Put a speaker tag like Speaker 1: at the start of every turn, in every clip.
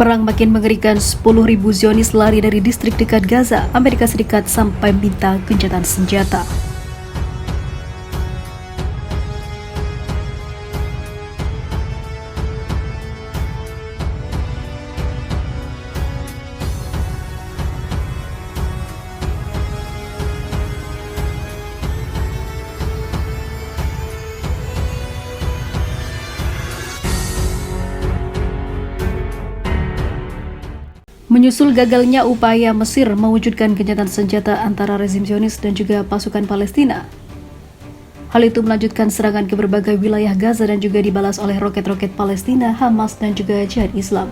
Speaker 1: Perang makin mengerikan, 10.000 Zionis lari dari distrik dekat Gaza. Amerika Serikat sampai minta gencatan senjata. Menyusul gagalnya upaya Mesir mewujudkan gencatan senjata antara rezim Zionis dan juga pasukan Palestina. Hal itu melanjutkan serangan ke berbagai wilayah Gaza dan juga dibalas oleh roket-roket Palestina, Hamas, dan juga Jihad Islam.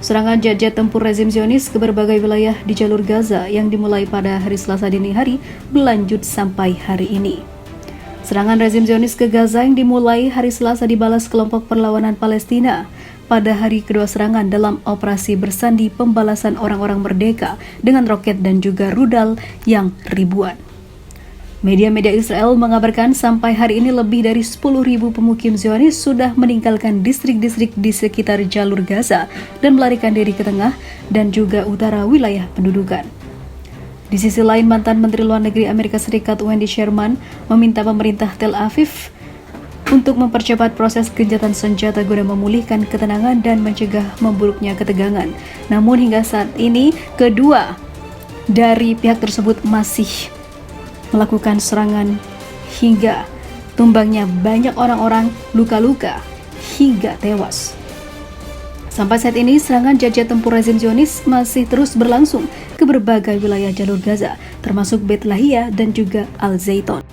Speaker 1: Serangan jet-jet tempur rezim Zionis ke berbagai wilayah di jalur Gaza yang dimulai pada hari Selasa dini hari berlanjut sampai hari ini. Serangan rezim Zionis ke Gaza yang dimulai hari Selasa dibalas kelompok perlawanan Palestina pada hari kedua serangan dalam operasi bersandi pembalasan orang-orang merdeka dengan roket dan juga rudal yang ribuan. Media-media Israel mengabarkan sampai hari ini lebih dari 10.000 pemukim Zionis sudah meninggalkan distrik-distrik di sekitar jalur Gaza dan melarikan diri ke tengah dan juga utara wilayah pendudukan. Di sisi lain, mantan Menteri Luar Negeri Amerika Serikat Wendy Sherman meminta pemerintah Tel Aviv untuk mempercepat proses gencatan senjata guna memulihkan ketenangan dan mencegah memburuknya ketegangan. Namun hingga saat ini, kedua dari pihak tersebut masih melakukan serangan hingga tumbangnya banyak orang-orang, luka-luka hingga tewas. Sampai saat ini, serangan jet-jet tempur rezim Zionis masih terus berlangsung ke berbagai wilayah jalur Gaza, termasuk Beit Lahia dan juga Al-Zaiton.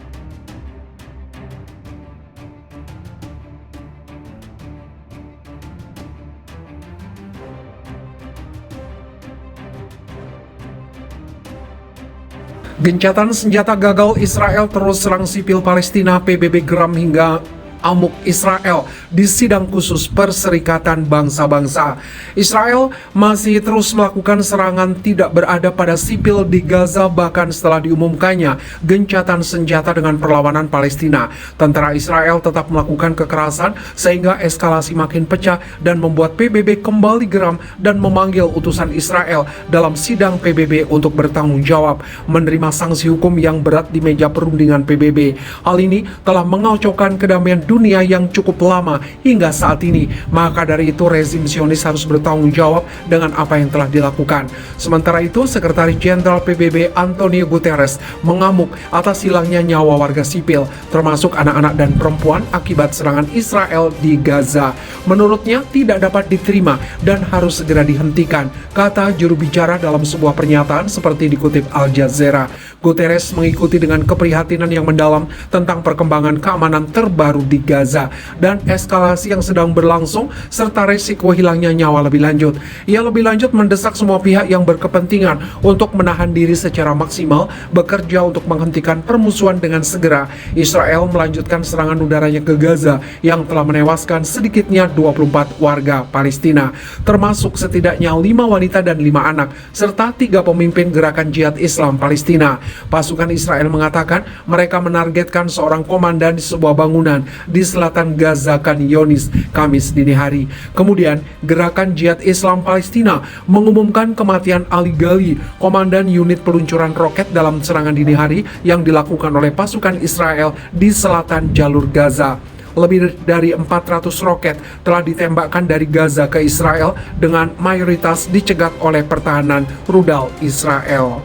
Speaker 2: Gencatan senjata gagal, Israel terus serang sipil Palestina, PBB geram hingga amuk Israel di sidang khusus Perserikatan Bangsa-Bangsa. Israel masih terus melakukan serangan tidak beradab pada sipil di Gaza bahkan setelah diumumkannya gencatan senjata dengan perlawanan Palestina. Tentara Israel tetap melakukan kekerasan sehingga eskalasi makin pecah dan membuat PBB kembali geram dan memanggil utusan Israel dalam sidang PBB untuk bertanggung jawab menerima sanksi hukum yang berat di meja perundingan PBB. Hal ini telah mengacaukan kedamaian dunia yang cukup lama hingga saat ini. Maka dari itu rezim Zionis harus bertanggung jawab dengan apa yang telah dilakukan. Sementara itu, Sekretaris Jenderal PBB Antonio Guterres mengamuk atas hilangnya nyawa warga sipil, termasuk anak-anak dan perempuan akibat serangan Israel di Gaza. Menurutnya tidak dapat diterima dan harus segera dihentikan, kata juru bicara dalam sebuah pernyataan seperti dikutip Al Jazeera. Guterres mengikuti dengan keprihatinan yang mendalam tentang perkembangan keamanan terbaru di Gaza dan eskalasi yang sedang berlangsung serta resiko hilangnya nyawa lebih lanjut. Ia lebih lanjut mendesak semua pihak yang berkepentingan untuk menahan diri secara maksimal, bekerja untuk menghentikan permusuhan dengan segera. Israel melanjutkan serangan udaranya ke Gaza yang telah menewaskan sedikitnya 24 warga Palestina, termasuk setidaknya 5 wanita dan 5 anak, serta 3 pemimpin gerakan jihad Islam Palestina. Pasukan Israel mengatakan mereka menargetkan seorang komandan di sebuah bangunan di selatan Gaza Khan Yunis Kamis dini hari. Kemudian gerakan jihad Islam Palestina mengumumkan kematian Ali Ghali, komandan unit peluncuran roket dalam serangan dini hari yang dilakukan oleh pasukan Israel di selatan jalur Gaza. Lebih dari 400 roket telah ditembakkan dari Gaza ke Israel dengan mayoritas dicegat oleh pertahanan rudal Israel.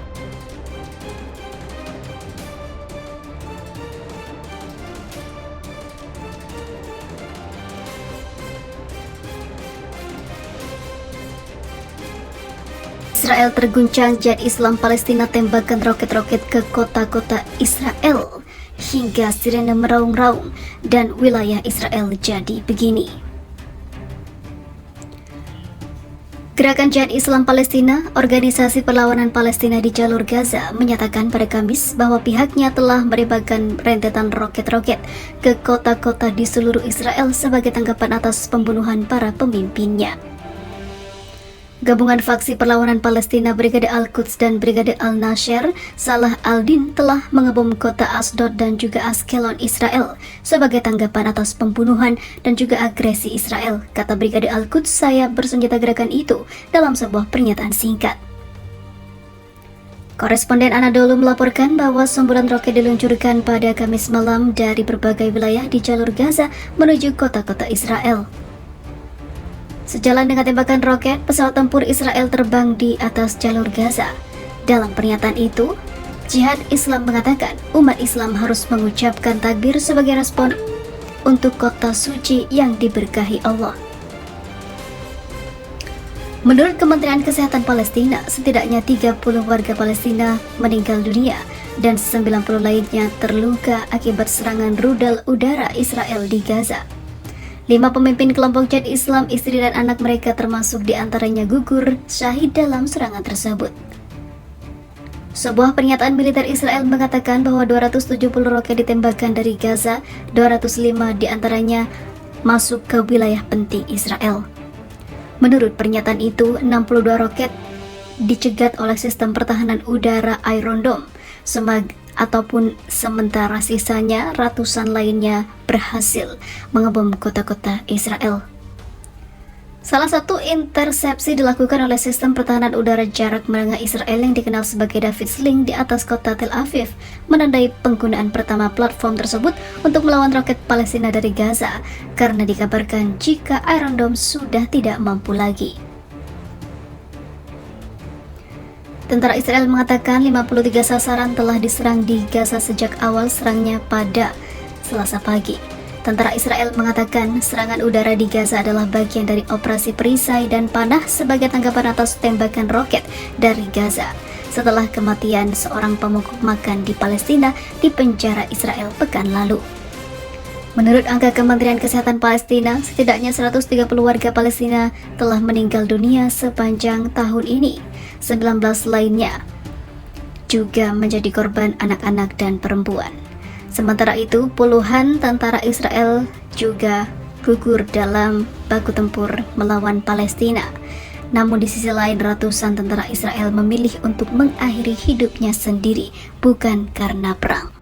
Speaker 3: Israel terguncang, jihad Islam Palestina tembakan roket-roket ke kota-kota Israel hingga sirene meraung-raung dan wilayah Israel jadi begini. Gerakan Jihad Islam Palestina, organisasi perlawanan Palestina di jalur Gaza, menyatakan pada Kamis bahwa pihaknya telah menembakkan rentetan roket-roket ke kota-kota di seluruh Israel sebagai tanggapan atas pembunuhan para pemimpinnya. Gabungan Faksi Perlawanan Palestina Brigade Al-Quds dan Brigade Al-Nasir, Salah al-Din telah mengebom kota Asdod dan juga Askelon Israel sebagai tanggapan atas pembunuhan dan juga agresi Israel. Kata Brigade Al-Quds, sayap bersenjata gerakan itu dalam sebuah pernyataan singkat. Koresponden Anadolu melaporkan bahwa semburan roket diluncurkan pada Kamis malam dari berbagai wilayah di jalur Gaza menuju kota-kota Israel. Sejalan dengan tembakan roket, pesawat tempur Israel terbang di atas jalur Gaza. Dalam pernyataan itu, Jihad Islam mengatakan umat Islam harus mengucapkan takbir sebagai respon untuk kota suci yang diberkahi Allah. Menurut Kementerian Kesehatan Palestina, setidaknya 30 warga Palestina meninggal dunia dan 90 lainnya terluka akibat serangan rudal udara Israel di Gaza. 5 pemimpin kelompok Jihad Islam, istri dan anak mereka termasuk diantaranya gugur syahid dalam serangan tersebut. Sebuah pernyataan militer Israel mengatakan bahwa 270 roket ditembakkan dari Gaza, 205 diantaranya masuk ke wilayah penting Israel. Menurut pernyataan itu, 62 roket dicegat oleh sistem pertahanan udara Iron Dome, ataupun sementara sisanya ratusan lainnya berhasil mengebom kota-kota Israel. Salah satu intersepsi dilakukan oleh sistem pertahanan udara jarak menengah Israel yang dikenal sebagai David Sling di atas kota Tel Aviv, menandai penggunaan pertama platform tersebut untuk melawan roket Palestina dari Gaza, karena dikabarkan jika Iron Dome sudah tidak mampu lagi. Tentara Israel mengatakan 53 sasaran telah diserang di Gaza sejak awal serangnya pada Selasa pagi. Tentara Israel mengatakan serangan udara di Gaza adalah bagian dari operasi perisai dan panah sebagai tanggapan atas tembakan roket dari Gaza setelah kematian seorang pemukul makan di Palestina di penjara Israel pekan lalu. Menurut angka Kementerian Kesehatan Palestina, setidaknya 130 warga Palestina telah meninggal dunia sepanjang tahun ini. 19 lainnya juga menjadi korban anak-anak dan perempuan. Sementara itu, puluhan tentara Israel juga gugur dalam baku tempur melawan Palestina. Namun di sisi lain, ratusan tentara Israel memilih untuk mengakhiri hidupnya sendiri, bukan karena perang.